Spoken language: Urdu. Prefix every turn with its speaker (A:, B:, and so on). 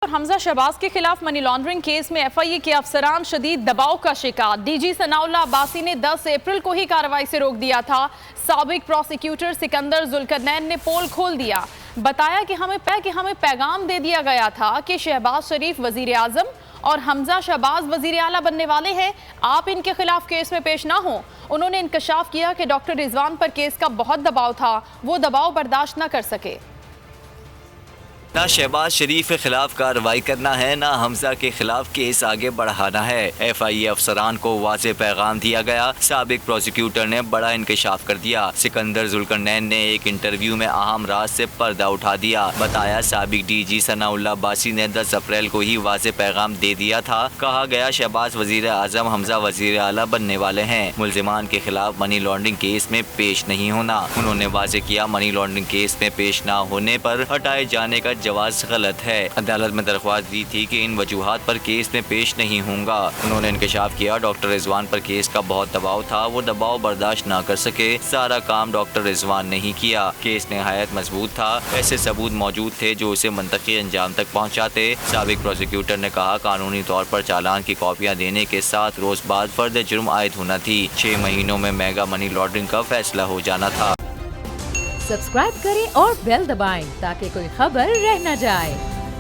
A: حمزہ شہباز کے خلاف منی لانڈرنگ کیس میں ایف آئی اے کے افسران شدید دباؤ کا شکار۔ ڈی جی ثناء اللہ عباسی نے 10 اپریل کو ہی کارروائی سے روک دیا تھا۔ سابق پروسیکیوٹر سکندر ذوالقرنین نے پول کھول دیا، بتایا کہ ہمیں پیغام دے دیا گیا تھا کہ شہباز شریف وزیر اعظم اور حمزہ شہباز وزیر اعلیٰ بننے والے ہیں، آپ ان کے خلاف کیس میں پیش نہ ہوں۔ انہوں نے انکشاف کیا کہ ڈاکٹر رضوان پر کیس کا بہت دباؤ تھا، وہ دباؤ برداشت نہ کر سکے۔
B: نہ شہباز شریف کے خلاف کارروائی کرنا ہے، نہ حمزہ کے خلاف کیس آگے بڑھانا ہے۔ ایف آئی اے افسران کو واضح پیغام دیا گیا۔ سابق پروسیکیوٹر نے بڑا انکشاف کر دیا۔ سکندر ذوالقرنین نے ایک انٹرویو میں اہم راز سے پردہ اٹھا دیا، بتایا سابق ڈی جی ثناء اللہ عباسی نے 10 اپریل کو ہی واضح پیغام دے دیا تھا۔ کہا گیا شہباز وزیر اعظم، حمزہ وزیر اعلیٰ بننے والے ہیں، ملزمان کے خلاف منی لانڈرنگ کیس میں پیش نہیں ہونا۔ انہوں نے واضح کیا منی لانڈرنگ کیس میں پیش نہ ہونے پر ہٹائے جانے کا جواز غلط ہے۔ عدالت میں درخواست دی تھی کہ ان وجوہات پر کیس میں پیش نہیں ہوں گا۔ انہوں نے انکشاف کیا ڈاکٹر رضوان پر کیس کا بہت دباؤ تھا، وہ دباؤ برداشت نہ کر سکے، سارا کام ڈاکٹر رضوان نے ہی کیا۔ کیس نہایت مضبوط تھا، ایسے ثبوت موجود تھے جو اسے منطقی انجام تک پہنچاتے۔ سابق پروسیکیوٹر نے کہا قانونی طور پر چالان کی کاپیاں دینے کے 7 روز بعد فرد جرم عائد ہونا تھی، 6 مہینوں میں میگا منی لانڈرنگ کا فیصلہ ہو جانا تھا۔
C: سبسکرائب کریں اور بیل دبائیں تاکہ کوئی خبر رہ نہ جائے۔